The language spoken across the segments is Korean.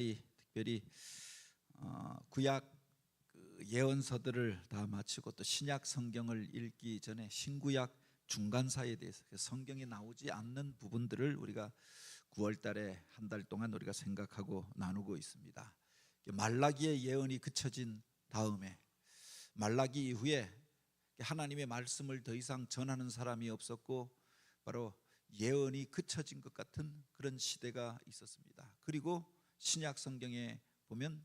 특별히 구약 예언서들을 다 마치고 또 신약 성경을 읽기 전에 신구약 중간사에 대해서 성경에 나오지 않는 부분들을 우리가 9월 달에 한 달 동안 우리가 생각하고 나누고 있습니다. 말라기의 예언이 그쳐진 다음에 말라기 이후에 하나님의 말씀을 더 이상 전하는 사람이 없었고 바로 예언이 그쳐진 것 같은 그런 시대가 있었습니다. 그리고 신약 성경에 보면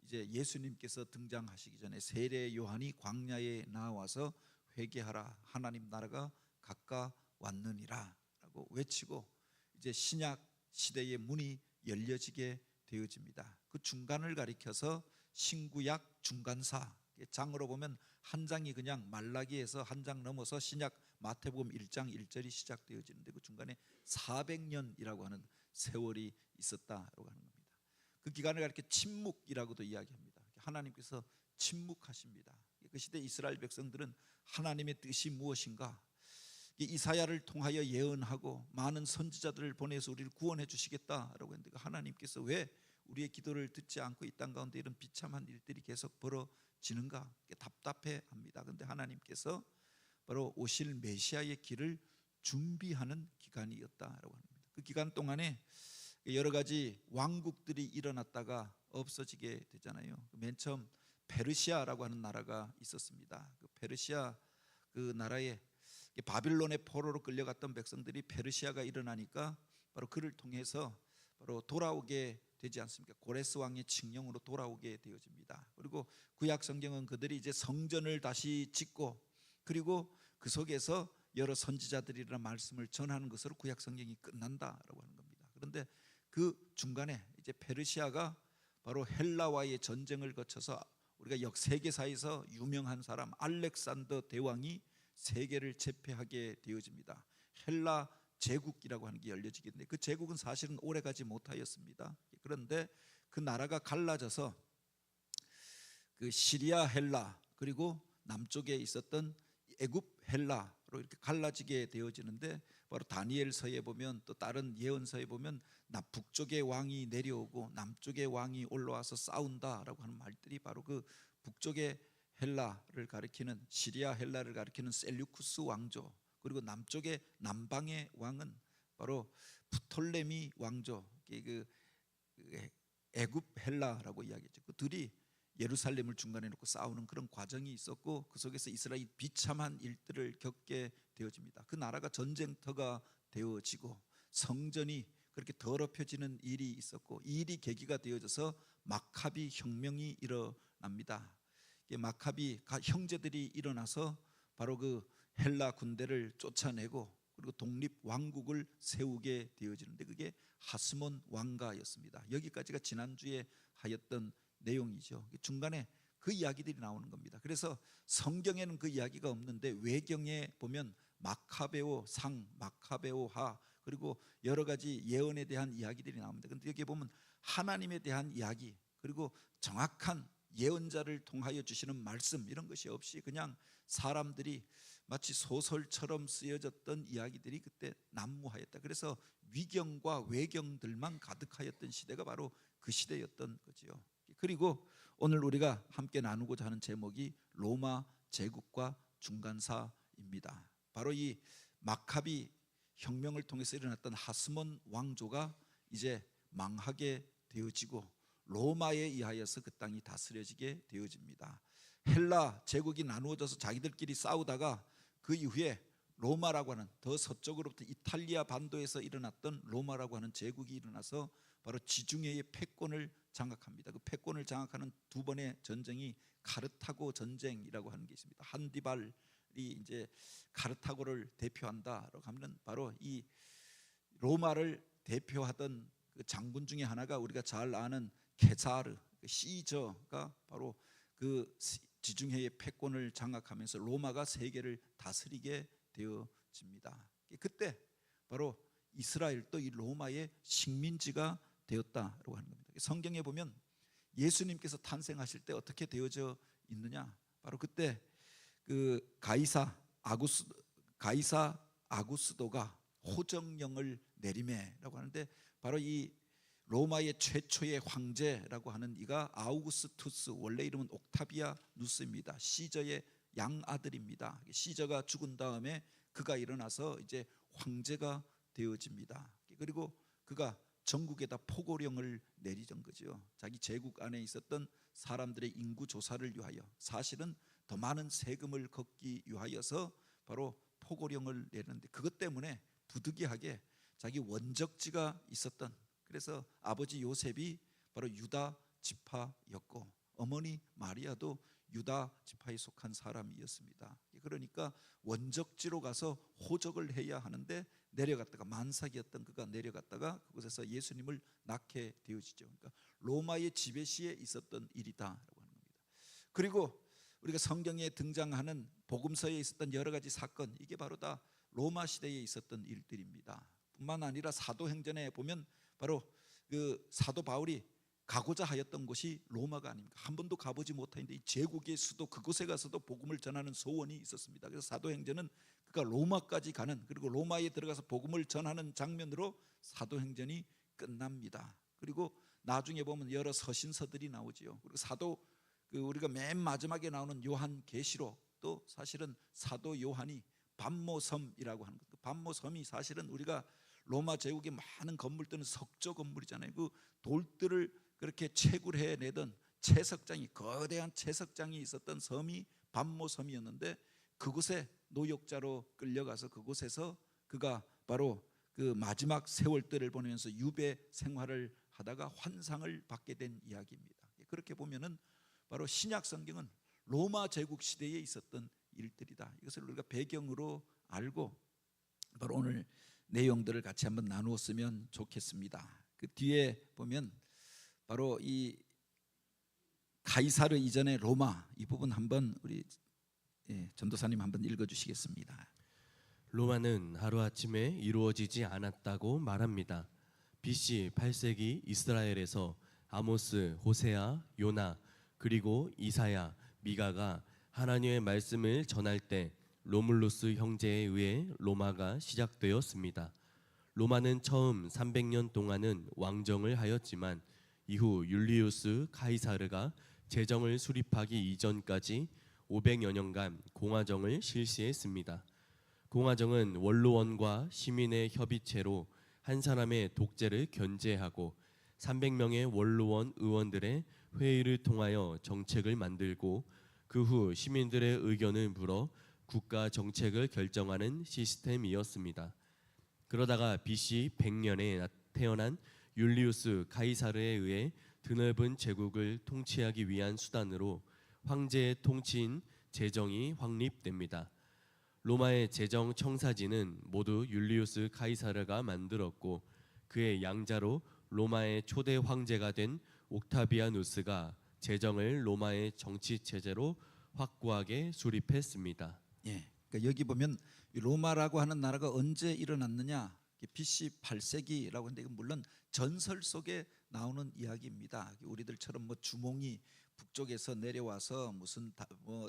이제 예수님께서 등장하시기 전에 세례 요한이 광야에 나와서 회개하라, 하나님 나라가 가까웠느니라 라고 외치고 이제 신약 시대의 문이 열려지게 되어집니다. 그 중간을 가리켜서 신구약 중간사, 장으로 보면 한 장이 그냥 말라기에서 한 장 넘어서 신약 마태복음 1장 1절이 시작되어지는데 그 중간에 400년이라고 하는 세월이 있었다라고 하는 겁니다. 그 기간을 가리켜 침묵이라고도 이야기합니다. 하나님께서 침묵하십니다. 그 시대 이스라엘 백성들은 하나님의 뜻이 무엇인가, 이사야를 통하여 예언하고 많은 선지자들을 보내서 우리를 구원해 주시겠다라고 했는데 하나님께서 왜 우리의 기도를 듣지 않고 이 땅 가운데 이런 비참한 일들이 계속 벌어지는가 답답해합니다. 그런데 하나님께서 바로 오실 메시아의 길을 준비하는 기간이었다라고 합니다. 그 기간 동안에 여러 가지 왕국들이 일어났다가 없어지게 되잖아요. 맨 처음 페르시아라고 하는 나라가 있었습니다. 그 페르시아 그 나라에 바빌론의 포로로 끌려갔던 백성들이 페르시아가 일어나니까 바로 그를 통해서 바로 돌아오게 되지 않습니까? 고레스 왕의 칙령으로 돌아오게 되어집니다. 그리고 구약 성경은 그들이 이제 성전을 다시 짓고 그리고 그 속에서 여러 선지자들이라는 말씀을 전하는 것으로 구약 성경이 끝난다라고 하는 겁니다. 그런데 그 중간에 이제 페르시아가 바로 헬라와의 전쟁을 거쳐서 우리가 세계사에서 유명한 사람 알렉산더 대왕이 세계를 제패하게 되어집니다. 헬라 제국이라고 하는 게 열려지게 되는데 그 제국은 사실은 오래가지 못하였습니다. 그런데 그 나라가 갈라져서 그 시리아 헬라 그리고 남쪽에 있었던 애굽 헬라로 이렇게 갈라지게 되어지는데 바로 다니엘서에 보면 또 다른 예언서에 보면 북쪽의 왕이 내려오고 남쪽의 왕이 올라와서 싸운다라고 하는 말들이 바로 그 북쪽의 헬라를 가리키는 시리아 헬라를 가리키는 셀류쿠스 왕조, 그리고 남쪽의 남방의 왕은 바로 프톨레미 왕조, 그 애굽 헬라라고 이야기했죠. 그 둘이 예루살렘을 중간에 놓고 싸우는 그런 과정이 있었고 그 속에서 이스라엘이 비참한 일들을 겪게 되어집니다. 그 나라가 전쟁터가 되어지고 성전이 그렇게 더럽혀지는 일이 있었고 이 일이 계기가 되어져서 마카비 혁명이 일어납니다. 마카비 형제들이 일어나서 바로 그 헬라 군대를 쫓아내고 그리고 독립 왕국을 세우게 되어지는데 그게 하스몬 왕가였습니다. 여기까지가 지난주에 하였던 내용이죠. 중간에 그 이야기들이 나오는 겁니다. 그래서 성경에는 그 이야기가 없는데 외경에 보면 마카베오 상, 마카베오 하 그리고 여러 가지 예언에 대한 이야기들이 나옵니다. 그런데 여기에 보면 하나님에 대한 이야기 그리고 정확한 예언자를 통하여 주시는 말씀 이런 것이 없이 그냥 사람들이 마치 소설처럼 쓰여졌던 이야기들이 그때 난무하였다. 그래서 위경과 외경들만 가득하였던 시대가 바로 그 시대였던 거지요. 그리고 오늘 우리가 함께 나누고자 하는 제목이 로마 제국과 중간사입니다. 바로 이 마카비 혁명을 통해서 일어났던 하스몬 왕조가 이제 망하게 되어지고 로마에 의하여서 그 땅이 다스려지게 되어집니다. 헬라 제국이 나누어져서 자기들끼리 싸우다가 그 이후에 로마라고 하는 더 서쪽으로부터 이탈리아 반도에서 일어났던 로마라고 하는 제국이 일어나서 바로 지중해의 패권을 장악합니다. 그 패권을 장악하는 두 번의 전쟁이 카르타고 전쟁이라고 하는 게 있습니다. 한디발이 이제 카르타고를 대표한다라고 하면 바로 이 로마를 대표하던 그 장군 중에 하나가 우리가 잘 아는 케사르 시저가 바로 그 지중해의 패권을 장악하면서 로마가 세계를 다스리게 되어집니다. 그때 바로 이스라엘도 이 로마의 식민지가 되었다라고 하는 겁니다. 성경에 보면 예수님께서 탄생하실 때 어떻게 되어져 있느냐, 바로 그때 그 가이사 아구스도가 호정령을 내리매라고 하는데 바로 이 로마의 최초의 황제라고 하는 이가 아우구스투스, 원래 이름은 옥타비아누스입니다. 시저의 양아들입니다. 시저가 죽은 다음에 그가 일어나서 이제 황제가 되어집니다. 그리고 그가 전국에다 포고령을 내리던 거죠. 자기 제국 안에 있었던 사람들의 인구 조사를 위하여, 사실은 더 많은 세금을 걷기 위하여서 바로 포고령을 내렸는데, 그것 때문에 부득이하게 자기 원적지가 있었던, 그래서 아버지 요셉이 바로 유다 지파였고 어머니 마리아도 유다 지파에 속한 사람이었습니다. 그러니까 원적지로 가서 호적을 해야 하는데 내려갔다가, 만삭이었던 그가 내려갔다가 그곳에서 예수님을 낳게 되어지죠. 그러니까 로마의 지배시에 있었던 일이다라고 하는 겁니다. 그리고 우리가 성경에 등장하는 복음서에 있었던 여러 가지 사건, 이게 바로 다 로마 시대에 있었던 일들입니다. 뿐만 아니라 사도행전에 보면 바로 그 사도 바울이 가고자 하였던 곳이 로마가 아닙니까? 한 번도 가보지 못했는데 이 제국의 수도, 그곳에 가서도 복음을 전하는 소원이 있었습니다. 그래서 사도행전은 그가 로마까지 가는, 그리고 로마에 들어가서 복음을 전하는 장면으로 사도행전이 끝납니다. 그리고 나중에 보면 여러 서신서들이 나오지요. 그리고 우리가 맨 마지막에 나오는 요한계시록도 사실은 사도 요한이 밤모섬이라고 하는 것, 그 밤모섬이 사실은 우리가 로마 제국의 많은 건물들은 석조 건물이잖아요. 그 돌들을 그렇게 채굴해내던 채석장이, 거대한 채석장이 있었던 섬이 밤모섬이었는데, 그곳에 노역자로 끌려가서 그곳에서 그가 바로 그 마지막 세월들을 보내면서 유배 생활을 하다가 환상을 받게 된 이야기입니다. 그렇게 보면은 바로 신약 성경은 로마 제국 시대에 있었던 일들이다. 이것을 우리가 배경으로 알고 바로 오늘 내용들을 같이 한번 나누었으면 좋겠습니다. 그 뒤에 보면 바로 이 가이사르 이전의 로마, 이 부분 한번 우리 전도사님 한번 읽어주시겠습니다. 로마는 하루아침에 이루어지지 않았다고 말합니다. BC 8세기 이스라엘에서 아모스, 호세아, 요나, 그리고 이사야, 미가가 하나님의 말씀을 전할 때 로물루스 형제에 의해 로마가 시작되었습니다. 로마는 처음 300년 동안은 왕정을 하였지만 이후 율리우스 카이사르가 재정을 수립하기 이전까지 500여 년간 공화정을 실시했습니다. 공화정은 원로원과 시민의 협의체로 한 사람의 독재를 견제하고 300명의 원로원 의원들의 회의를 통하여 정책을 만들고 그 후 시민들의 의견을 물어 국가 정책을 결정하는 시스템이었습니다. 그러다가 BC 100년에 태어난 율리우스 카이사르에 의해 드넓은 제국을 통치하기 위한 수단으로 황제의 통치인 제정이 확립됩니다. 로마의 제정 청사진은 모두 율리우스 카이사르가 만들었고 그의 양자로 로마의 초대 황제가 된 옥타비아누스가 제정을 로마의 정치 체제로 확고하게 수립했습니다. 그러니까 여기 보면 로마라고 하는 나라가 언제 일어났느냐, BC 8세기라고 하는데 이건 물론 전설 속에 나오는 이야기입니다. 우리들처럼 뭐 주몽이 북쪽에서 내려와서 무슨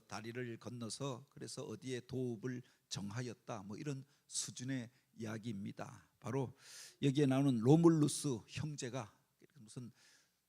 다리를 건너서 그래서 어디에 도읍을 정하였다, 뭐 이런 수준의 이야기입니다. 바로 여기에 나오는 로물루스 형제가 무슨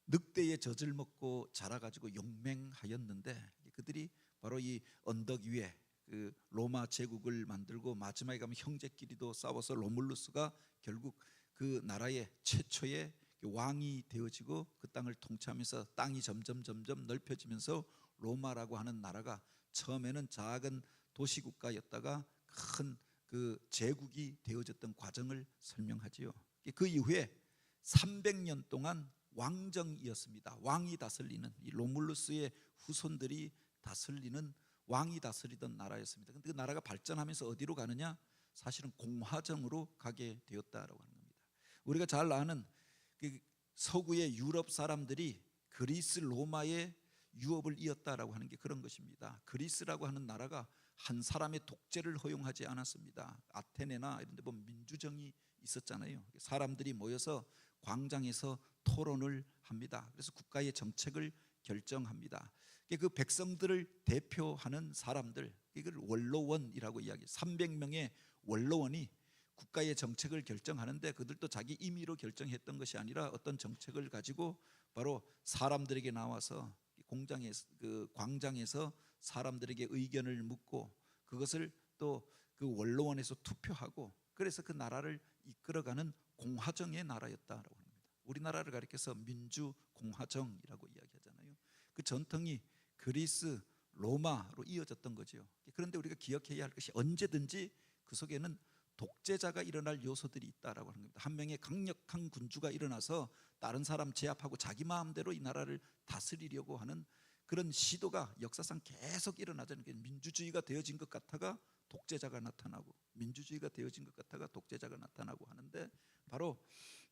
늑대의 젖을 먹고 자라가지고 용맹하였는데, 그들이 바로 이 언덕 위에 그 로마 제국을 만들고 마지막에 가면 형제끼리도 싸워서 로물루스가 결국 그 나라의 최초의 왕이 되어지고 그 땅을 통치하면서 땅이 점점 넓혀지면서 로마라고 하는 나라가 처음에는 작은 도시국가였다가 큰 그 제국이 되어졌던 과정을 설명하지요. 그 이후에 300년 동안 왕정이었습니다. 왕이 다스리는, 이 로물루스의 후손들이 다스리는, 왕이 다스리던 나라였습니다. 그런데 그 나라가 발전하면서 어디로 가느냐? 사실은 공화정으로 가게 되었다라고 하는 겁니다. 우리가 잘 아는 그 서구의 유럽 사람들이 그리스 로마의 유업을 이었다라고 하는 게 그런 것입니다. 그리스라고 하는 나라가 한 사람의 독재를 허용하지 않았습니다. 아테네나 이런 데 보면 민주정이 있었잖아요. 사람들이 모여서 광장에서 토론을 합니다. 그래서 국가의 정책을 결정합니다. 그 백성들을 대표하는 사람들, 이걸 원로원이라고 이야기해요. 300명의 원로원이 국가의 정책을 결정하는데 그들도 자기 임의로 결정했던 것이 아니라 어떤 정책을 가지고 바로 사람들에게 나와서 공장에서 그 광장에서 사람들에게 의견을 묻고 그것을 또 그 원로원에서 투표하고 그래서 그 나라를 이끌어가는 공화정의 나라였다라고 합니다. 우리나라를 가리켜서 민주공화정이라고 이야기하잖아요. 그 전통이 그리스, 로마로 이어졌던 거죠. 그런데 우리가 기억해야 할 것이 언제든지 그 속에는 독재자가 일어날 요소들이 있다라고 하는 겁니다. 한 명의 강력한 군주가 일어나서 다른 사람 제압하고 자기 마음대로 이 나라를 다스리려고 하는 그런 시도가 역사상 계속 일어나자는 게 민주주의가 되어진 것 같다가 독재자가 나타나고 민주주의가 되어진 것 같다가 독재자가 나타나고 하는데 바로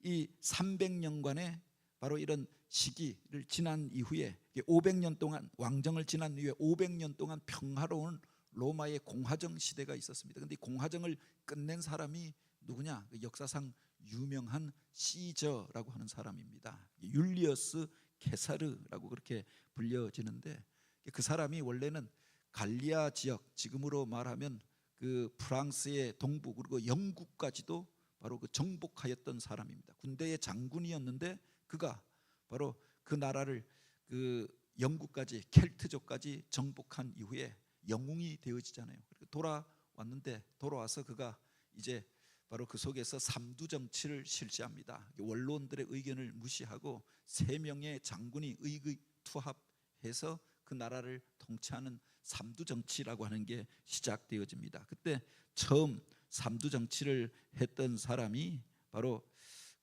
이 300년간의 바로 이런 시기를 지난 이후에 500년 동안 왕정을 지난 이후에 500년 동안 평화로운 로마의 공화정 시대가 있었습니다. 그런데 이 공화정을 끝낸 사람이 누구냐? 역사상 유명한 시저라고 하는 사람입니다. 율리어스 케사르라고 그렇게 불려지는데 그 사람이 원래는 갈리아 지역, 지금으로 말하면 그 프랑스의 동부 그리고 영국까지도 바로 그 정복하였던 사람입니다. 군대의 장군이었는데 그가 바로 그 나라를 그 영국까지 켈트족까지 정복한 이후에 영웅이 되어지잖아요. 돌아왔는데 돌아와서 그가 이제 바로 그 속에서 삼두 정치를 실시합니다. 원로원들의 의견을 무시하고 3명의 장군이 의기투합해서 그 나라를 통치하는 삼두 정치라고 하는 게 시작되어집니다. 그때 처음 삼두 정치를 했던 사람이 바로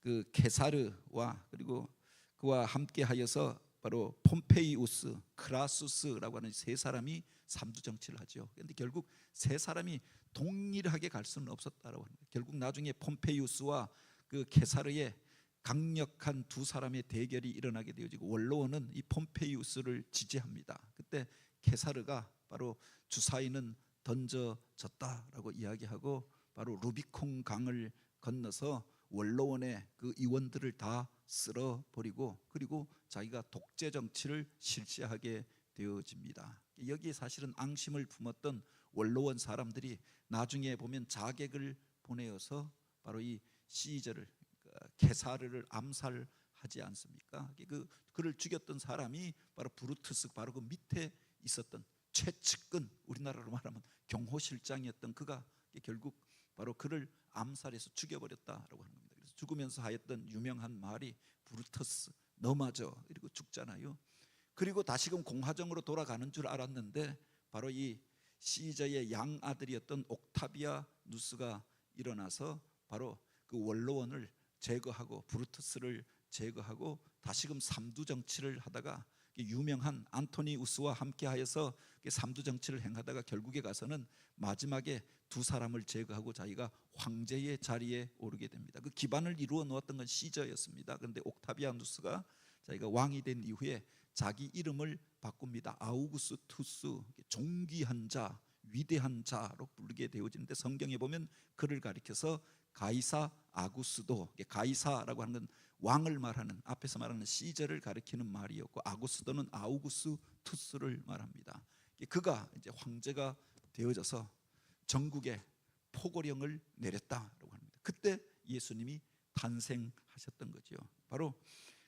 그 케사르와 그리고 그와 함께하여서 바로 폼페이우스, 크라수스라고 하는 3사람이 삼두 정치를 하죠. 그런데 결국 3사람이 동일하게 갈 수는 없었다라고 합니다. 결국 나중에 폼페이우스와 그 케사르의 강력한 2사람의 대결이 일어나게 되어지고 원로원은 이 폼페이우스를 지지합니다. 그때 케사르가 바로 주사위는 던져졌다라고 이야기하고 바로 루비콘 강을 건너서 원로원의 그 의원들을 다 쓸어버리고 그리고 자기가 독재 정치를 실시하게 되어집니다. 여기에 사실은 앙심을 품었던 원로원 사람들이 나중에 보면 자객을 보내어서 바로 이 시저를 케사르를 암살하지 않습니까? 그를 죽였던 사람이 바로 브루투스 바로 그 밑에 있었던 최측근 우리나라로 말하면 경호실장이었던 그가 결국 바로 그를 암살해서 죽여버렸다라고 하는 겁니다. 그래서 죽으면서 하였던 유명한 말이 브루터스 너 맞아 이러고 죽잖아요. 그리고 다시금 공화정으로 돌아가는 줄 알았는데 바로 이 시저의 양아들이었던 옥타비아누스가 일어나서 바로 그 원로원을 제거하고 브루투스를 제거하고 다시금 삼두 정치를 하다가 유명한 안토니우스와 함께하여서 삼두 정치를 행하다가 결국에 가서는 마지막에 2사람을 제거하고 자기가 황제의 자리에 오르게 됩니다. 그 기반을 이루어 놓았던 건 시저였습니다. 그런데 옥타비아누스가 자기가 왕이 된 이후에 자기 이름을 바꿉니다. 아우구스투스, 존귀한 자, 위대한 자로 부르게 되어지는데 성경에 보면 그를 가리켜서 가이사 아구스도, 가이사라고 하는 건 왕을 말하는 앞에서 말하는 시저를 가리키는 말이었고 아구스도는 아우구스투스를 말합니다. 그가 이제 황제가 되어져서 전국에 포고령을 내렸다라고 합니다. 그때 예수님이 탄생하셨던 거죠. 바로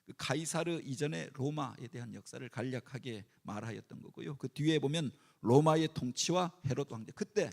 그 가이사르 이전에 로마에 대한 역사를 간략하게 말하였던 거고요. 그 뒤에 보면 로마의 통치와 헤롯 왕제 그때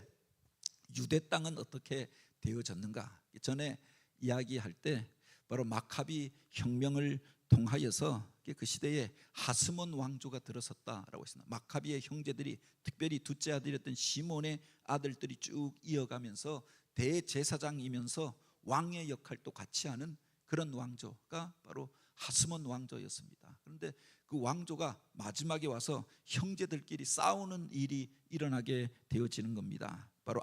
유대 땅은 어떻게 되어졌는가 전에 이야기할 때 바로 마카비 혁명을 통하여서 그 시대에 하스몬 왕조가 들어섰다라고 했습니다. 마카비의 형제들이 특별히 둘째 아들이었던 시몬의 아들들이 쭉 이어가면서 대제사장이면서 왕의 역할도 같이 하는 그런 왕조가 바로 하스몬 왕조였습니다. 그런데 그 왕조가 마지막에 와서 형제들끼리 싸우는 일이 일어나게 되어지는 겁니다. 바로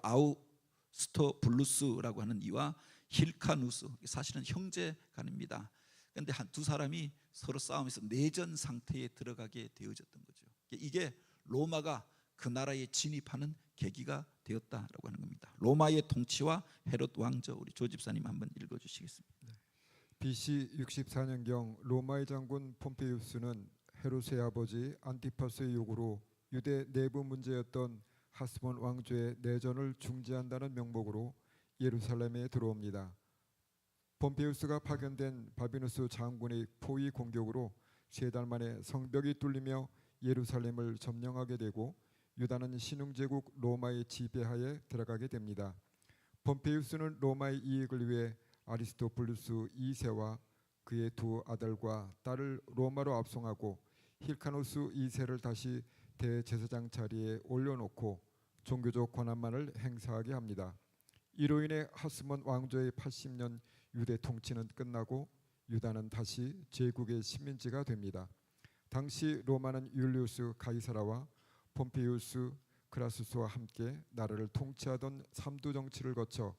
아우스토블루스라고 하는 이와 힐카누스 사실은 형제간입니다. 그런데 2사람이 서로 싸우면서 내전 상태에 들어가게 되어졌던 거죠. 이게 로마가 그 나라에 진입하는 계기가 되었다라고 하는 겁니다. 로마의 통치와 헤롯 왕조 우리 조 집사님 한번 읽어주시겠습니다. BC 64년경 로마의 장군 폼페이우스는 헤롯의 아버지 안티파스의 요구로 유대 내부 문제였던 하스몬 왕조의 내전을 중지한다는 명목으로 예루살렘에 들어옵니다. 폼페이우스가 파견된 바비누스 장군의 포위 공격으로 3달 만에 성벽이 뚫리며 예루살렘을 점령하게 되고 유다는 신흥제국 로마의 지배하에 들어가게 됩니다. 폼페이우스는 로마의 이익을 위해 아리스토블루스 2세와 그의 2 아들과 딸을 로마로 압송하고 힐카노스 2세를 다시 대제사장 자리에 올려놓고 종교적 권한만을 행사하게 합니다. 이로 인해 하스몬 왕조의 80년 유대 통치는 끝나고 유다는 다시 제국의 식민지가 됩니다. 당시 로마는 율리우스 가이사라와 폼페이우스 크라수스와 함께 나라를 통치하던 3두 정치를 거쳐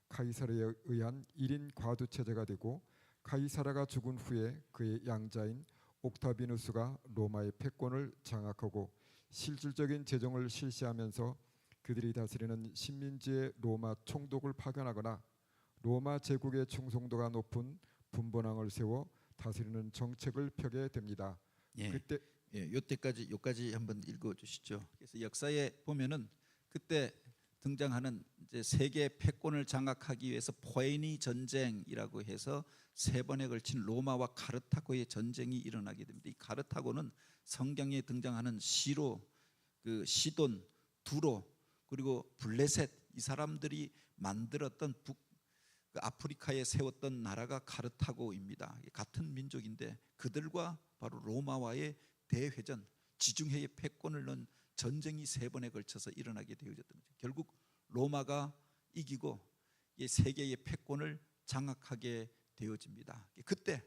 가이사라에 의한 1인 과두 체제가 되고 가이사라가 죽은 후에 그의 양자인 옥타비누스가 로마의 패권을 장악하고 실질적인 재정을 실시하면서 그들이 다스리는 식민지의 로마 총독을 파견하거나 로마 제국의 충성도가 높은 분본왕을 세워 다스리는 정책을 펴게 됩니다. 예. 그때 요까지 한번 읽어 주시죠. 그래서 역사에 보면은 그때 등장하는 이제 세계 패권을 장악하기 위해서 포에니 전쟁이라고 해서 3번에 걸친 로마와 카르타고의 전쟁이 일어나게 됩니다. 이 카르타고는 성경에 등장하는 시로, 그 시돈, 두로, 그리고 블레셋, 이 사람들이 만들었던 그 아프리카에 세웠던 나라가 카르타고입니다. 같은 민족인데 그들과 바로 로마와의 대회전, 지중해의 패권을 넣은 전쟁이 3번에 걸쳐서 일어나게 되어졌던 거죠. 결국 로마가 이기고 세계의 패권을 장악하게 되어집니다. 그때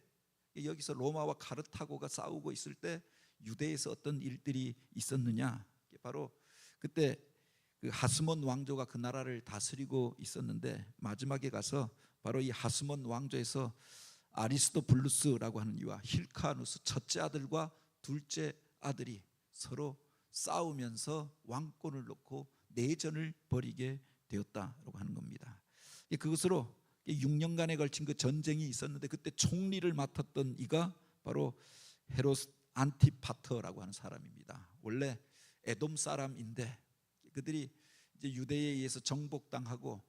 여기서 로마와 카르타고가 싸우고 있을 때 유대에서 어떤 일들이 있었느냐? 바로 그때 그 하스몬 왕조가 그 나라를 다스리고 있었는데 마지막에 가서 바로 이 하스몬 왕조에서 아리스토블루스라고 하는 이와 힐카누스 첫째 아들과 둘째 아들이 서로 싸우면서 왕권을 놓고 내전을 벌이게 되었다라고 하는 겁니다. 그것으로 6년간에 걸친 그 전쟁이 있었는데 그때 총리를 맡았던 이가 바로 헤롯 안티파터라고 하는 사람입니다. 원래 에돔 사람인데 그들이 이제 유대에 의해서 정복당하고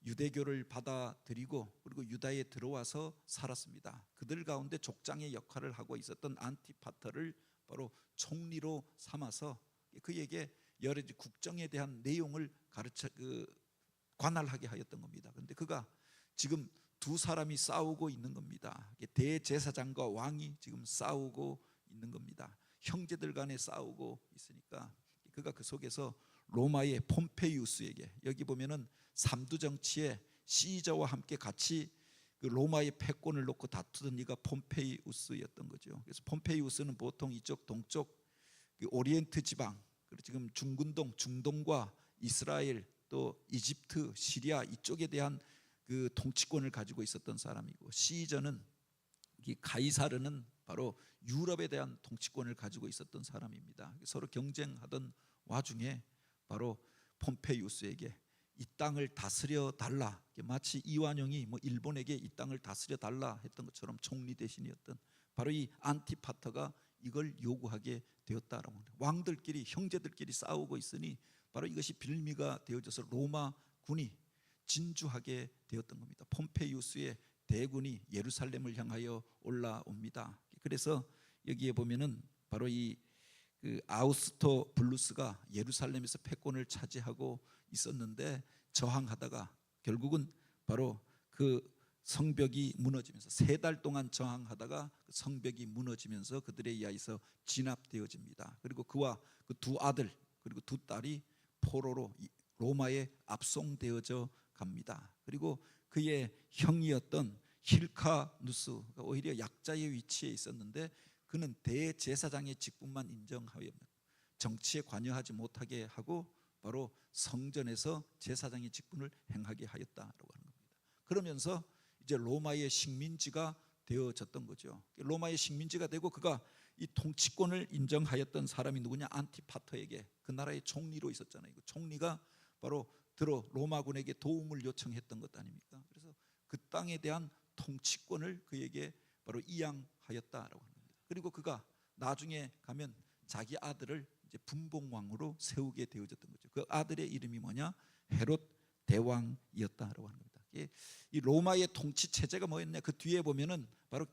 유대교를 받아들이고 그리고 유다에 들어와서 살았습니다. 그들 가운데 족장의 역할을 하고 있었던 안티파터를 바로 총리로 삼아서 그에게 여러 국정에 대한 내용을 가르쳐 관할하게 하였던 겁니다. 그런데 그가 지금 2 사람이 싸우고 있는 겁니다. 대제사장과 왕이 지금 싸우고 있는 겁니다. 형제들 간에 싸우고 있으니까 그가 그 속에서 로마의 폼페이우스에게, 여기 보면은 3두 정치에 시저와 함께 같이 그 로마의 패권을 놓고 다투던 이가 폼페이우스였던 거죠. 그래서 폼페이우스는 보통 이쪽 동쪽 그 오리엔트 지방, 그리고 지금 중근동, 중동과 이스라엘 또 이집트, 시리아 이쪽에 대한 그 통치권을 가지고 있었던 사람이고, 시저는 이 가이사르는 바로 유럽에 대한 통치권을 가지고 있었던 사람입니다. 서로 경쟁하던 와중에 바로 폼페이우스에게 이 땅을 다스려 달라, 마치 이완용이 뭐 일본에게 이 땅을 다스려 달라 했던 것처럼 총리 대신이었던 바로 이 안티파터가 이걸 요구하게 되었다라고 합니다. 왕들끼리, 형제들끼리 싸우고 있으니 바로 이것이 빌미가 되어져서 로마 군이 진주하게 되었던 겁니다. 폼페이우스의 대군이 예루살렘을 향하여 올라옵니다. 그래서 여기에 보면은 바로 그 아우스토블루스가 예루살렘에서 패권을 차지하고 있었는데 저항하다가 결국은 바로 그 성벽이 무너지면서 3달 동안 저항하다가 그 성벽이 무너지면서 그들에 의해서 진압되어집니다. 그리고 그와 그 2 아들 그리고 2 딸이 포로로 로마에 압송되어져 갑니다. 그리고 그의 형이었던 힐카누스가 오히려 약자의 위치에 있었는데 그는 대제사장의 직분만 인정하여 정치에 관여하지 못하게 하고 바로 성전에서 제사장의 직분을 행하게 하였다라고 하는 겁니다. 그러면서 이제 로마의 식민지가 되어졌던 거죠. 로마의 식민지가 되고 그가 이 통치권을 인정하였던 사람이 누구냐? 안티파터에게, 그 나라의 총리로 있었잖아요. 그 총리가 바로 로마군에게 도움을 요청했던 것 아닙니까? 그래서 그 땅에 대한 통치권을 그에게 바로 이양하였다라고 합니다. 그리고 그가 나중에 가면 자기 아들을 이제 분봉왕으로 세우게 되어졌던 거죠. 그 아들의 이름이 뭐냐? 헤롯 대왕이었다라고 하는 겁니다. 이 로마의 통치 체제가 뭐였냐? 그 뒤에 보면은 바로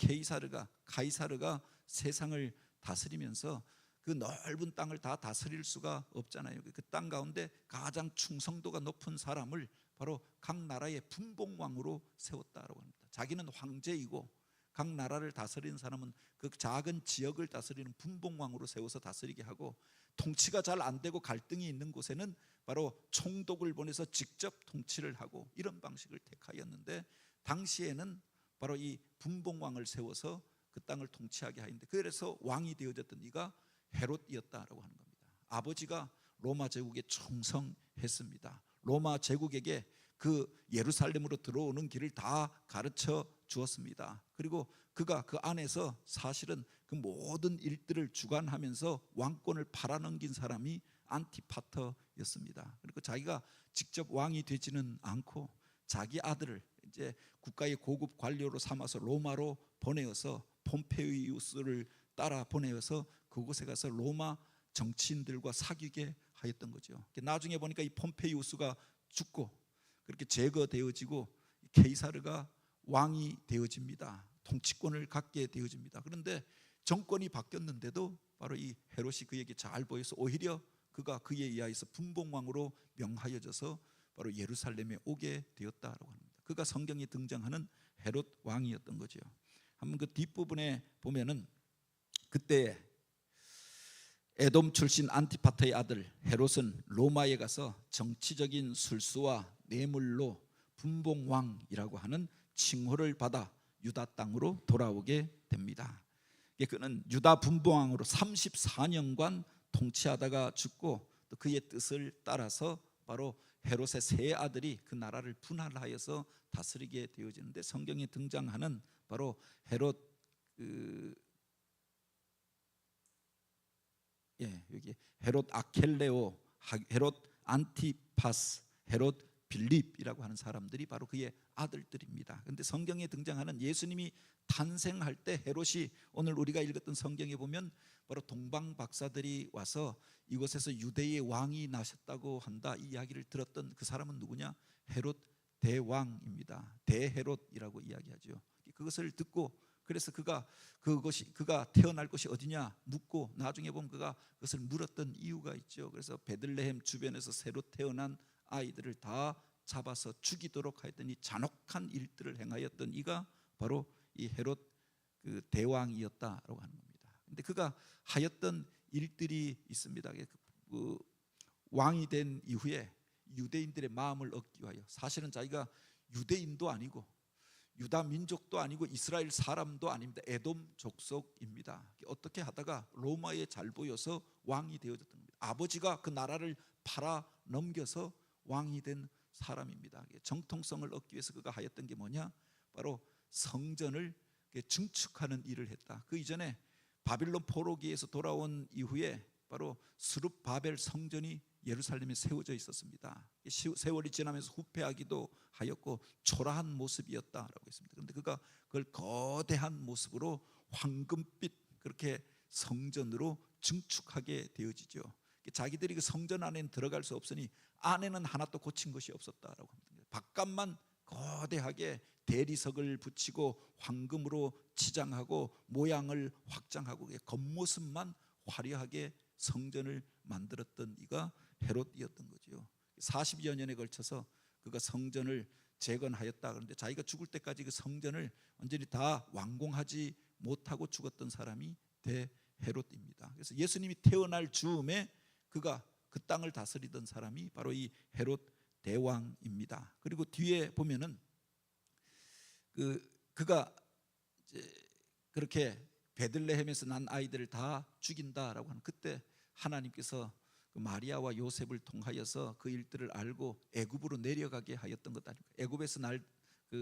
가이사르가 세상을 다스리면서 그 넓은 땅을 다 다스릴 수가 없잖아요. 그 땅 가운데 가장 충성도가 높은 사람을 바로 각 나라의 분봉왕으로 세웠다라고 합니다. 자기는 황제이고 각 나라를 다스리는 사람은 그 작은 지역을 다스리는 분봉왕으로 세워서 다스리게 하고, 통치가 잘 안 되고 갈등이 있는 곳에는 바로 총독을 보내서 직접 통치를 하고, 이런 방식을 택하였는데, 당시에는 바로 이 분봉왕을 세워서 그 땅을 통치하게 하였는데, 그래서 왕이 되어졌던 이가 헤롯이었다라고 하는 겁니다. 아버지가 로마 제국에 충성했습니다. 로마 제국에게 그 예루살렘으로 들어오는 길을 다 가르쳐 주었습니다. 그리고 그가 그 안에서 사실은 그 모든 일들을 주관하면서 왕권을 팔아넘긴 사람이 안티파터였습니다. 그리고 자기가 직접 왕이 되지는 않고 자기 아들을 이제 국가의 고급 관료로 삼아서 로마로 보내어서 폼페이우스를 따라 보내어서 그곳에 가서 로마 정치인들과 사귀게 하였던 거죠. 나중에 보니까 이 폼페이우스가 죽고 그렇게 제거되어지고 케이사르가 왕이 되어집니다. 통치권을 갖게 되어집니다. 그런데 정권이 바뀌었는데도 바로 이 헤롯이 그에게 잘 보여서 오히려 그가 그에 의하여서 분봉왕으로 명하여져서 바로 예루살렘에 오게 되었다라고 합니다. 그가 성경에 등장하는 헤롯 왕이었던 거죠. 한번 그 뒷부분에 보면은 그때 에돔 출신 안티파터의 아들 헤롯은 로마에 가서 정치적인 술수와 뇌물로 분봉왕이라고 하는 칭호를 받아 유다 땅으로 돌아오게 됩니다. 그는 유다 분봉왕으로 34년간 통치하다가 죽고, 또 그의 뜻을 따라서 바로 헤롯의 세 아들이 그 나라를 분할하여서 다스리게 되어지는데, 성경에 등장하는 바로 헤롯 여기 헤롯 아켈레오, 헤롯 안티파스, 헤롯 빌립이라고 하는 사람들이 바로 그의 아들들입니다. 그런데 성경에 등장하는 예수님이 탄생할 때 헤롯이, 오늘 우리가 읽었던 성경에 보면 바로 동방 박사들이 와서 이곳에서 유대의 왕이 나셨다고 한다, 이 이야기를 들었던 그 사람은 누구냐? 헤롯 대왕입니다. 대헤롯이라고 이야기하죠. 그것을 듣고, 그래서 그가 태어날 곳이 어디냐 묻고, 나중에 보면 그가 그것을 물었던 이유가 있죠. 그래서 베들레헴 주변에서 새로 태어난 아이들을 다 잡아서 죽이도록 하였더니 잔혹한 일들을 행하였던 이가 바로 이 헤롯 그 대왕이었다라고 하는 겁니다. 근데 그가 하였던 일들이 있습니다. 그 왕이 된 이후에 유대인들의 마음을 얻기 위하여, 사실은 자기가 유대인도 아니고 유다 민족도 아니고 이스라엘 사람도 아닙니다. 에돔 족속입니다. 어떻게 하다가 로마에 잘 보여서 왕이 되어졌던 겁니다. 아버지가 그 나라를 팔아 넘겨서 왕이 된 사람입니다. 정통성을 얻기 위해서 그가 하였던 게 뭐냐? 바로 성전을 증축하는 일을 했다. 그 이전에 바빌론 포로기에서 돌아온 이후에 바로 스룹바벨 성전이 예루살렘에 세워져 있었습니다. 세월이 지나면서 후패하기도 하였고 초라한 모습이었다라고 했습니다. 그런데 그가 그걸 거대한 모습으로 황금빛 그렇게 성전으로 증축하게 되어지죠. 자기들이 그 성전 안에는 들어갈 수 없으니 안에는 하나도 고친 것이 없었다라고 합니다. 바깥만 거대하게 대리석을 붙이고 황금으로 치장하고 모양을 확장하고 겉모습만 화려하게 성전을 만들었던 이가 헤롯이었던 거죠. 40여 년에 걸쳐서 그가 성전을 재건하였다. 그런데 자기가 죽을 때까지 그 성전을 완전히 다 완공하지 못하고 죽었던 사람이 대헤롯입니다. 그래서 예수님이 태어날 즈음에 그가 그 땅을 다스리던 사람이 바로 이 헤롯 대왕입니다. 그리고 뒤에 보면은 그가 이제 그렇게 베들레헴에서 난 아이들을 다 죽인다라고 하는, 그때 하나님께서 그 마리아와 요셉을 통하여서 그 일들을 알고 애굽으로 내려가게 하였던 것 아닙니까? 애굽에서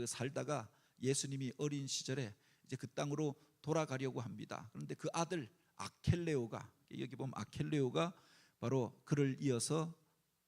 살다가 예수님이 어린 시절에 이제 그 땅으로 돌아가려고 합니다. 그런데 그 아들 아켈레오가, 여기 보면 아켈레오가 바로 그를 이어서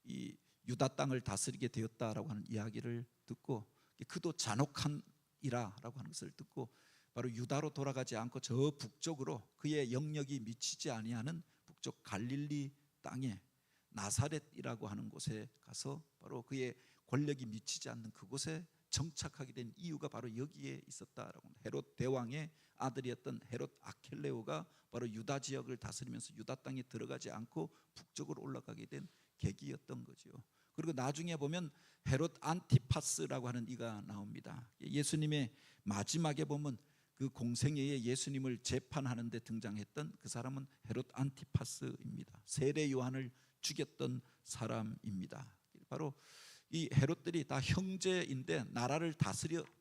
이 유다 땅을 다스리게 되었다라고 하는 이야기를 듣고, 그도 잔혹한 이라라고 하는 것을 듣고 바로 유다로 돌아가지 않고 저 북쪽으로 그의 영역이 미치지 아니하는 북쪽 갈릴리 땅에 나사렛이라고 하는 곳에 가서 바로 그의 권력이 미치지 않는 그곳에 정착하게 된 이유가 바로 여기에 있었다라고 합니다. 헤롯 대왕의 아들이었던 헤롯 아켈레오가 바로 유다 지역을 다스리면서 유다 땅에 들어가지 않고 북쪽으로 올라가게 된 계기였던 거죠. 그리고 나중에 보면 헤롯 안티파스라고 하는 이가 나옵니다. 예수님의 마지막에 보면 그 공생애에 예수님을 재판하는 데 등장했던 그 사람은 헤롯 안티파스입니다. 세례 요한을 죽였던 사람입니다. 바로 이 헤롯들이 다 형제인데 나라를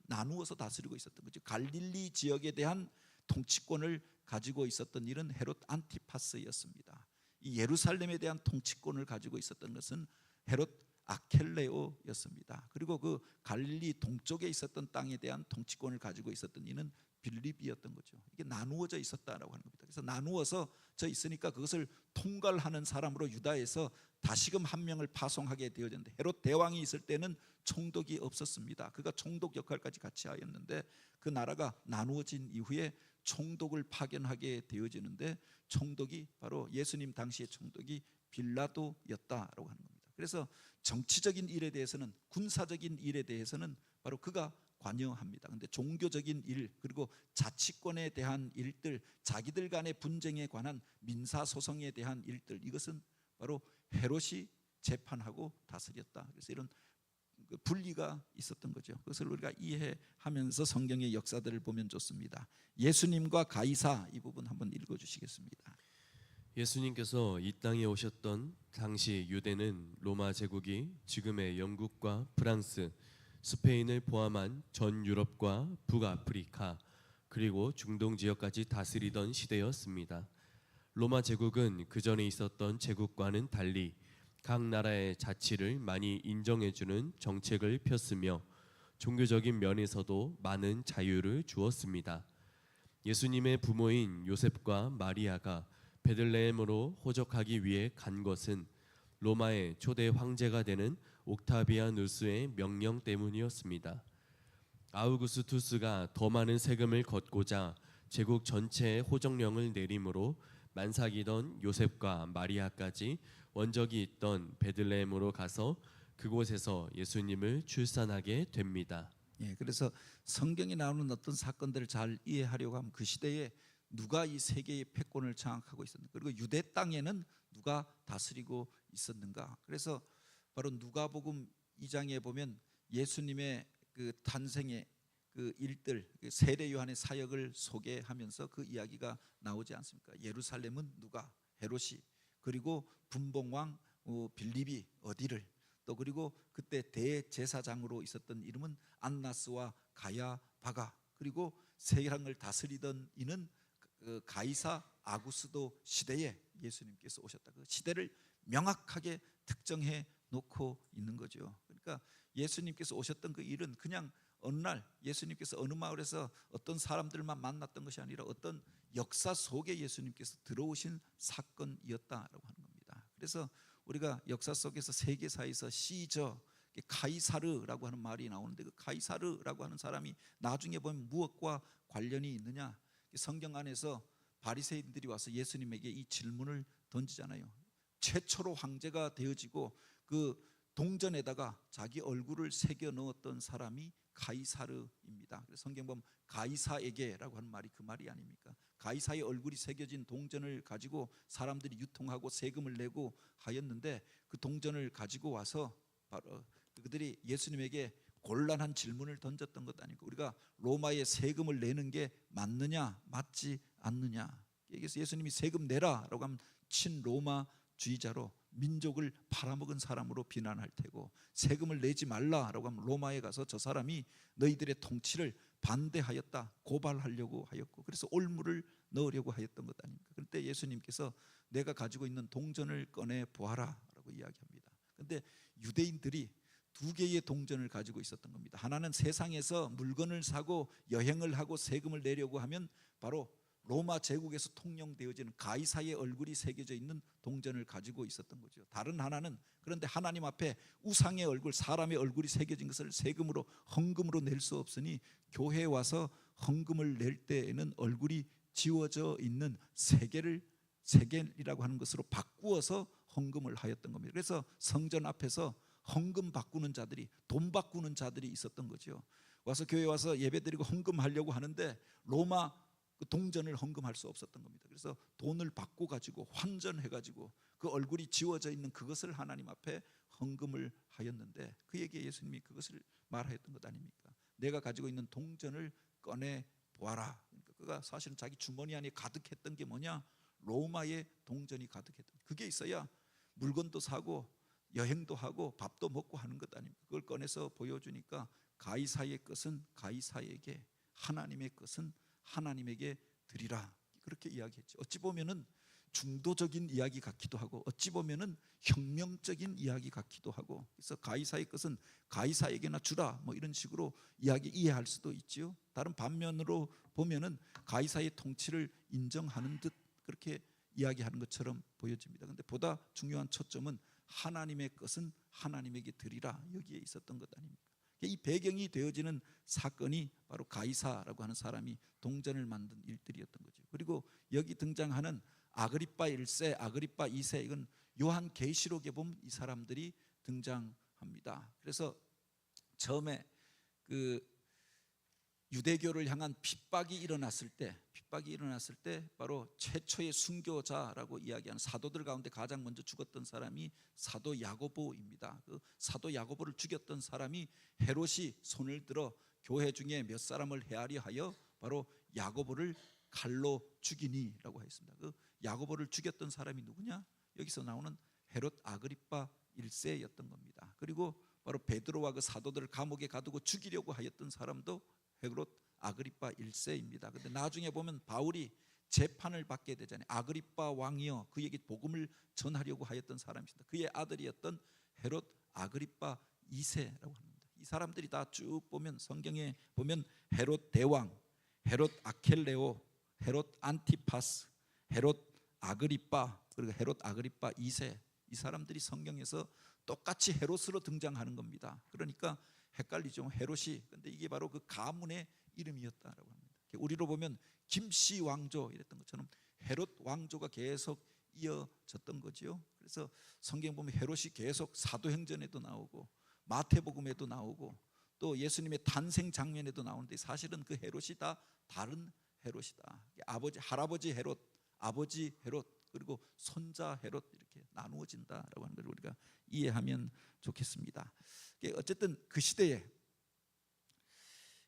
나누어서 다스리고 있었던 거죠. 갈릴리 지역에 대한 통치권을 가지고 있었던 일은 헤롯 안티파스였습니다. 이 예루살렘에 대한 통치권을 가지고 있었던 것은 헤롯 아켈레오였습니다. 그리고 그 갈릴리 동쪽에 있었던 땅에 대한 통치권을 가지고 있었던 이는 빌립이었던 거죠. 이게 나누어져 있었다라고 하는 겁니다. 그래서 나누어서 져 있으니까 그것을 통괄하는 사람으로 유다에서 다시금 한 명을 파송하게 되어졌는데, 헤롯 대왕이 있을 때는 총독이 없었습니다. 그가 총독 역할까지 같이 하였는데 그 나라가 나누어진 이후에 총독을 파견하게 되어지는데 총독이 바로 예수님 당시의 총독이 빌라도였다라고 하는 겁니다. 그래서 정치적인 일에 대해서는, 군사적인 일에 대해서는 바로 그가 관여합니다. 근데 종교적인 일, 그리고 자치권에 대한 일들, 자기들 간의 분쟁에 관한 민사 소송에 대한 일들, 이것은 바로 헤롯이 재판하고 다스렸다. 그래서 이런 분리가 있었던 거죠. 그것을 우리가 이해하면서 성경의 역사들을 보면 좋습니다. 예수님과 가이사, 이 부분 한번 읽어주시겠습니다. 예수님께서 이 땅에 오셨던 당시 유대는 로마 제국이 지금의 영국과 프랑스, 스페인을 포함한 전 유럽과 북아프리카 그리고 중동 지역까지 다스리던 시대였습니다. 로마 제국은 그 전에 있었던 제국과는 달리 각 나라의 자치를 많이 인정해주는 정책을 폈으며 종교적인 면에서도 많은 자유를 주었습니다. 예수님의 부모인 요셉과 마리아가 베들레헴으로 호적하기 위해 간 것은 로마의 초대 황제가 되는 옥타비아누스의 명령 때문이었습니다. 아우구스투스가 더 많은 세금을 걷고자 제국 전체에 호적령을 내림으로 만삭이던 요셉과 마리아까지 원적이 있던 베들레헴으로 가서 그곳에서 예수님을 출산하게 됩니다. 그래서 성경에 나오는 어떤 사건들을 잘 이해하려고 하면 그 시대에 누가 이 세계의 패권을 장악하고 있었는가, 그리고 유대 땅에는 누가 다스리고 있었는가. 그래서 바로 누가복음 2장에 보면 예수님의 그 탄생의 그 일들, 세례 요한의 사역을 소개하면서 그 이야기가 나오지 않습니까? 예루살렘은 누가? 헤롯이, 그리고 분봉왕 빌립이 어디를, 또 그리고 그때 대제사장으로 있었던 이름은 안나스와 가야바가, 그리고 세상을 다스리던 이는 가이사 아구스도 시대에 예수님께서 오셨다. 그 시대를 명확하게 특정해 놓고 있는 거죠. 그러니까 예수님께서 오셨던 그 일은 그냥 어느 날 예수님께서 어느 마을에서 어떤 사람들만 만났던 것이 아니라 어떤 역사 속에 예수님께서 들어오신 사건이었다라고 하는 겁니다. 그래서 우리가 역사 속에서 세계사에서 시저 카이사르라고 하는 말이 나오는데, 그 카이사르라고 하는 사람이 나중에 보면 무엇과 관련이 있느냐? 성경 안에서 바리새인들이 와서 예수님에게 이 질문을 던지잖아요. 최초로 황제가 되어지고 그 동전에다가 자기 얼굴을 새겨 넣었던 사람이 가이사르입니다. 그래서 성경 보면 가이사에게라고 하는 말이 그 말이 아닙니까? 가이사의 얼굴이 새겨진 동전을 가지고 사람들이 유통하고 세금을 내고 하였는데, 그 동전을 가지고 와서 바로 그들이 예수님에게 곤란한 질문을 던졌던 것 아닙니까? 우리가 로마에 세금을 내는 게 맞느냐, 맞지 않느냐. 그래서 예수님이 세금 내라라고 하면 친로마주의자로 민족을 팔아먹은 사람으로 비난할 테고, 세금을 내지 말라라고 하면 로마에 가서 저 사람이 너희들의 통치를 반대하였다, 고발하려고 하였고, 그래서 올무를 넣으려고 하였던 것 아닙니까? 그런데 예수님께서 내가 가지고 있는 동전을 꺼내 보아라라고 이야기합니다. 그런데 유대인들이 두 개의 동전을 가지고 있었던 겁니다. 하나는 세상에서 물건을 사고 여행을 하고 세금을 내려고 하면 바로 로마 제국에서 통용되어지는 가이사의 얼굴이 새겨져 있는 동전을 가지고 있었던 거죠. 다른 하나는, 그런데 하나님 앞에 우상의 얼굴, 사람의 얼굴이 새겨진 것을 세금으로, 헌금으로 낼 수 없으니 교회에 와서 헌금을 낼 때에는 얼굴이 지워져 있는 세겔이라고 하는 것으로 바꾸어서 헌금을 하였던 겁니다. 그래서 성전 앞에서 헌금 바꾸는 자들이, 돈 바꾸는 자들이 있었던 거죠. 와서 교회 와서 예배드리고 헌금하려고 하는데 로마 그 동전을 헌금할 수 없었던 겁니다. 그래서 돈을 바꿔 가지고 환전해 가지고 그 얼굴이 지워져 있는 그것을 하나님 앞에 헌금을 하였는데, 그에게 예수님이 그것을 말하였던 것 아닙니까? 내가 가지고 있는 동전을 꺼내 보아라. 그러니까 그가 사실은 자기 주머니 안에 가득했던 게 뭐냐? 로마의 동전이 가득했던, 그게 있어야 물건도 사고 여행도 하고 밥도 먹고 하는 것 아닙니까? 그걸 꺼내서 보여주니까 가이사의 것은 가이사에게, 하나님의 것은 하나님에게 드리라, 그렇게 이야기했죠. 어찌 보면은 중도적인 이야기 같기도 하고 어찌 보면은 혁명적인 이야기 같기도 하고, 그래서 가이사의 것은 가이사에게나 주라 뭐 이런 식으로 이해할 수도 있지요. 다른 반면으로 보면은 가이사의 통치를 인정하는 듯 그렇게 이야기하는 것처럼 보여집니다. 그런데 보다 중요한 초점은 하나님의 것은 하나님에게 드리라, 여기에 있었던 것 아닙니까? 이 배경이 되어지는 사건이 바로 가이사라고 하는 사람이 동전을 만든 일들이었던 거죠. 그리고 여기 등장하는 아그리파 1세, 아그리파 2세, 이건 요한계시록에 보면 이 사람들이 등장합니다. 그래서 처음에 그 유대교를 향한 핍박이 일어났을 때 바로 최초의 순교자라고 이야기하는 사도들 가운데 가장 먼저 죽었던 사람이 사도 야고보입니다. 그 사도 야고보를 죽였던 사람이 헤롯이 손을 들어 교회 중에 몇 사람을 헤아려 하여 바로 야고보를 칼로 죽이니라고 했습니다. 그 야고보를 죽였던 사람이 누구냐? 여기서 나오는 헤롯 아그리파 1세였던 겁니다. 그리고 바로 베드로와 그 사도들을 감옥에 가두고 죽이려고 하였던 사람도 헤롯 아그리파 1세입니다. 근데 나중에 보면 바울이 재판을 받게 되잖아요. 아그리파 왕이여 그에게 복음을 전하려고 하였던 사람입니다. 그의 아들이었던 헤롯 아그리파 2세라고 합니다. 이 사람들이 다 쭉 보면 성경에 보면 헤롯 대왕, 헤롯 아켈레오, 헤롯 안티파스, 헤롯 아그리파, 그리고 헤롯 아그리파 2세, 이 사람들이 성경에서 똑같이 헤롯으로 등장하는 겁니다. 그러니까 헷갈리죠. 헤롯이, 근데 이게 바로 그 가문의 이름이었다라고 합니다. 우리로 보면 김씨 왕조 이랬던 것처럼 헤롯 왕조가 계속 이어졌던 거지요. 그래서 성경 보면 헤롯이 계속 사도행전에도 나오고 마태복음에도 나오고 또 예수님의 탄생 장면에도 나오는데, 사실은 그 헤롯이 다 다른 헤롯이다. 아버지, 할아버지 헤롯, 아버지 헤롯, 그리고 손자 헤롯, 이렇게 나누어진다라고 하는 걸 우리가 이해하면 좋겠습니다. 어쨌든 그 시대에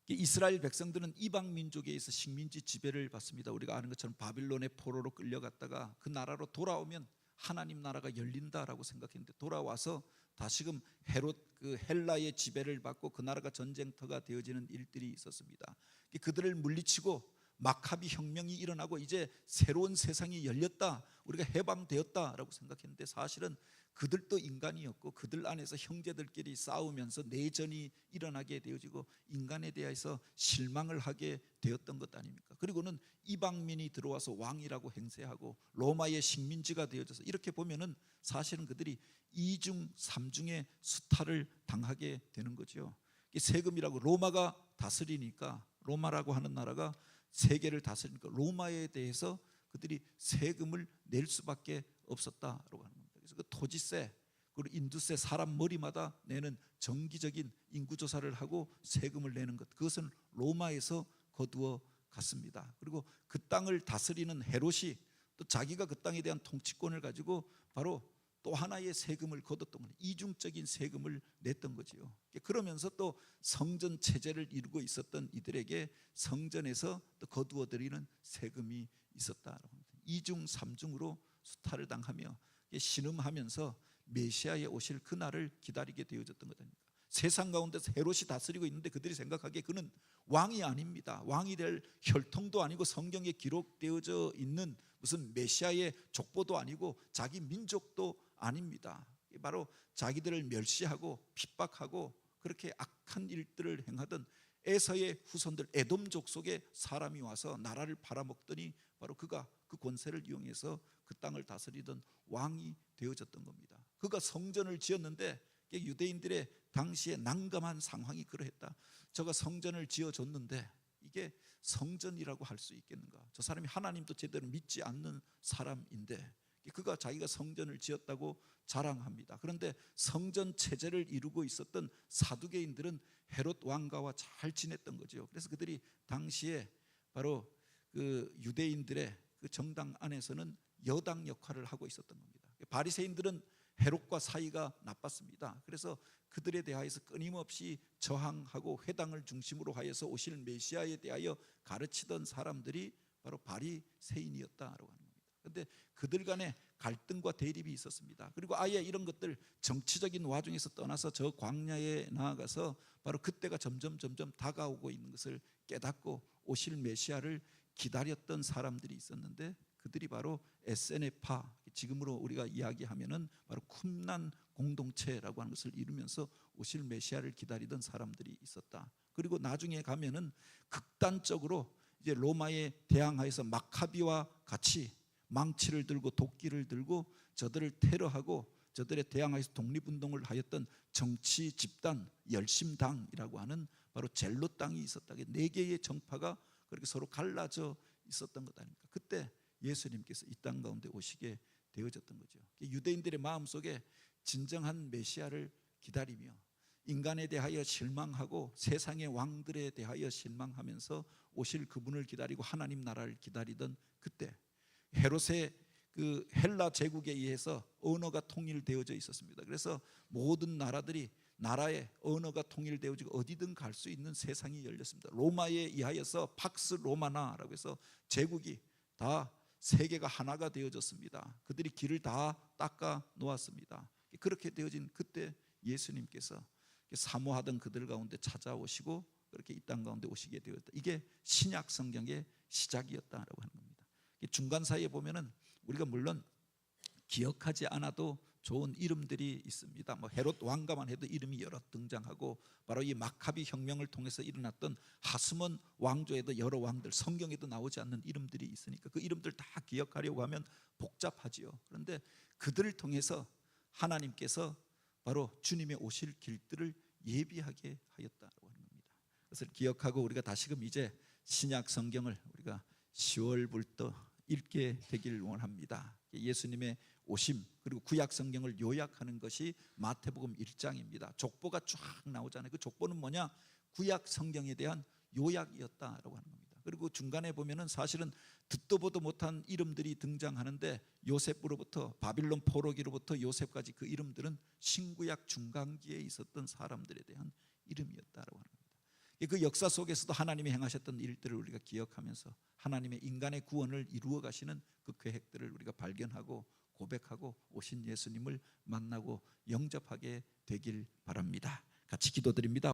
이스라엘 백성들은 이방 민족에 의해서 식민지 지배를 받습니다. 우리가 아는 것처럼 바빌론의 포로로 끌려갔다가 그 나라로 돌아오면 하나님 나라가 열린다라고 생각했는데, 돌아와서 다시금 헤롯 그 헬라의 지배를 받고 그 나라가 전쟁터가 되어지는 일들이 있었습니다. 그들을 물리치고 마카비 혁명이 일어나고 이제 새로운 세상이 열렸다, 우리가 해방되었다라고 생각했는데, 사실은 그들도 인간이었고 그들 안에서 형제들끼리 싸우면서 내전이 일어나게 되어지고 인간에 대해서 실망을 하게 되었던 것 아닙니까? 그리고는 이방민이 들어와서 왕이라고 행세하고 로마의 식민지가 되어져서, 이렇게 보면은 사실은 그들이 이중 삼중의 수탈을 당하게 되는 거죠. 세금이라고, 로마가 다스리니까, 로마라고 하는 나라가 세계를 다스리니까 로마에 대해서 그들이 세금을 낼 수밖에 없었다라고 하는 겁니다. 그래서 그 토지세, 그리고 인두세, 사람 머리마다 내는 정기적인 인구조사를 하고 세금을 내는 것, 그것은 로마에서 거두어 갔습니다. 그리고 그 땅을 다스리는 헤롯이 또 자기가 그 땅에 대한 통치권을 가지고 바로 또 하나의 세금을 거뒀던 거예요. 이중적인 세금을 냈던 거지요. 그러면서 또 성전 체제를 이루고 있었던 이들에게 성전에서 또 거두어들이는 세금이 있었다라고 합니다. 이중 삼중으로 수탈을 당하며 신음하면서 메시아의 오실 그날을 기다리게 되어졌던 것 아닙니까? 세상 가운데서 헤롯이 다스리고 있는데 그들이 생각하기에 그는 왕이 아닙니다. 왕이 될 혈통도 아니고 성경에 기록되어져 있는 무슨 메시아의 족보도 아니고 자기 민족도 아닙니다. 바로 자기들을 멸시하고 핍박하고 그렇게 악한 일들을 행하던 에서의 후손들, 에돔 족속의 사람이 와서 나라를 팔아먹더니 바로 그가 그 권세를 이용해서 그 땅을 다스리던 왕이 되어졌던 겁니다. 그가 성전을 지었는데 유대인들의 당시에 난감한 상황이 그러했다. 저가 성전을 지어줬는데 이게 성전이라고 할 수 있겠는가? 저 사람이 하나님도 제대로 믿지 않는 사람인데 그가 자기가 성전을 지었다고 자랑합니다. 그런데 성전 체제를 이루고 있었던 사두개인들은 헤롯 왕가와 잘 지냈던 거죠. 그래서 그들이 당시에 바로 그 유대인들의 그 정당 안에서는 여당 역할을 하고 있었던 겁니다. 바리새인들은 헤롯과 사이가 나빴습니다. 그래서 그들에 대하여서 끊임없이 저항하고 회당을 중심으로 하여서 오실 메시아에 대하여 가르치던 사람들이 바로 바리새인이었다라고 하는 겁니다. 그런데 그들 간에 갈등과 대립이 있었습니다. 그리고 아예 이런 것들 정치적인 와중에서 떠나서 저 광야에 나아가서 바로 그때가 점점 다가오고 있는 것을 깨닫고 오실 메시아를 기다렸던 사람들이 있었는데 그들이 바로 에세네파, 지금으로 우리가 이야기하면은 바로 쿰난 공동체라고 하는 것을 이루면서 오실 메시아를 기다리던 사람들이 있었다. 그리고 나중에 가면은 극단적으로 이제 로마에 대항하여서 마카비와 같이 망치를 들고 도끼를 들고 저들을 테러하고 저들에 대항하여서 독립운동을 하였던 정치 집단 열심당이라고 하는 바로 젤롯 당이 있었다. 네 개의 정파가 그렇게 서로 갈라져 있었던 것 아닙니까? 그때 예수님께서 이 땅 가운데 오시게 되어졌던 거죠. 유대인들의 마음속에 진정한 메시아를 기다리며 인간에 대하여 실망하고 세상의 왕들에 대하여 실망하면서 오실 그분을 기다리고 하나님 나라를 기다리던 그때 헤롯의 그 헬라 제국에 의해서 언어가 통일되어져 있었습니다. 그래서 모든 나라들이 나라의 언어가 통일되어지고 어디든 갈 수 있는 세상이 열렸습니다. 로마에 의하여서 팍스 로마나라고 해서 제국이 다 세계가 하나가 되어졌습니다. 그들이 길을 다 닦아 놓았습니다. 그렇게 되어진 그때 예수님께서 사모하던 그들 가운데 찾아오시고 그렇게 이 땅 가운데 오시게 되었다. 이게 신약 성경의 시작이었다라고 하는 겁니다. 중간 사이에 보면은 우리가 물론 기억하지 않아도 좋은 이름들이 있습니다. 뭐 헤롯 왕가만 해도 이름이 여러 등장하고 바로 이 마카비 혁명을 통해서 일어났던 하스몬 왕조에도 여러 왕들, 성경에도 나오지 않는 이름들이 있으니까 그 이름들 다 기억하려고 하면 복잡하지요. 그런데 그들을 통해서 하나님께서 바로 주님의 오실 길들을 예비하게 하였다고 하는 겁니다. 그것을 기억하고 우리가 다시금 이제 신약 성경을 우리가 10월부터 읽게 되기를 원합니다. 예수님의 오심 그리고 구약 성경을 요약하는 것이 마태복음 1장입니다. 족보가 쫙 나오잖아요. 그 족보는 뭐냐? 구약 성경에 대한 요약이었다라고 하는 겁니다. 그리고 중간에 보면은 사실은 듣도 보도 못한 이름들이 등장하는데 요셉으로부터 바빌론 포로기로부터 요셉까지 그 이름들은 신구약 중간기에 있었던 사람들에 대한 이름이었다라고 하는 겁니다. 그 역사 속에서도 하나님이 행하셨던 일들을 우리가 기억하면서 하나님의 인간의 구원을 이루어 가시는 그 계획들을 우리가 발견하고 고백하고 오신 예수님을 만나고 영접하게 되길 바랍니다. 같이 기도드립니다.